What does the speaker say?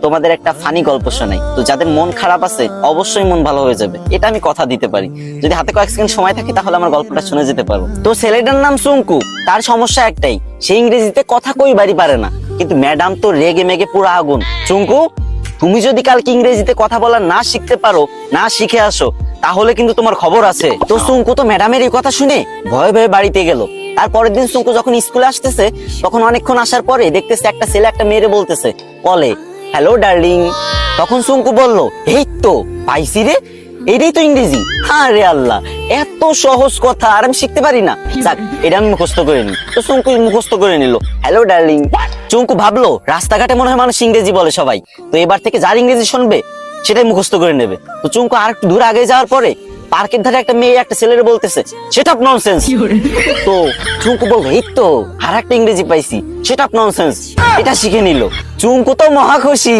তোমাদের একটা ফানি গল্প শোনাই। তো যাদের মন খারাপ আছে অবশ্যই মন ভালো হয়ে যাবে, এটা আমি কথা দিতে পারি। যদি হাতে কয়েক সেকেন্ড সময় থাকে তাহলে আমার গল্পটা শুনে যেতে পারো। তো ছেলেটার নাম চুঙ্কু। তার সমস্যা একটাই, সে ইংরেজিতে কথা কই বাড়ি পারে না। কিন্তু ম্যাডাম তো রেগে মেগে পুরো আগুন। চুঙ্কু, তুমি যদি কালকে ইংরেজিতে কথা বলা না শিখতে পারো, না শিখে আসো, তাহলে কিন্তু তোমার খবর আছে। তো চুঙ্কু তো ম্যাডামের এই কথা শুনে ভয়ে ভয়ে বাড়িতে গেল। তারপরের দিন চুঙ্কু যখন স্কুলে আসতেছে, তখন অনেকক্ষণ আসার পরে দেখতেছে একটা ছেলে একটা মেয়েরে বলতেছে কলে, হ্যালো ডার্লিং। তখন চুঙ্কু বলল, এই তো পাইছি রে, এটাই তো ইংরেজি। আরে আল্লাহ, এত সহজ কথা আর আমি শিখতে পারি না। যাক, এটা আমি মুখস্থ করে নি। তো চুঙ্কু মুখস্থ করে নিল, হ্যালো ডার্লিং। চুঙ্কু ভাবলো রাস্তাঘাটে মনে হয় মানুষ ইংরেজি বলে সবাই, তো এবার থেকে যার ইংরেজি শুনবে সেটাই মুখস্থ করে নেবে। তো চুঙ্কু আর একটু দূর আগে যাওয়ার পরে পার্কের ধারে একটা মেয়ে একটা ছেলেরে বলতেছে, সেটা ননসেন্স। তো চুঙ্কু বলল, এই তো আর একটা ইংরেজি পাইছি, সেটা ননসেন্স। এটা শিখে নিল। চুঙ্কু তো মহা খুশি।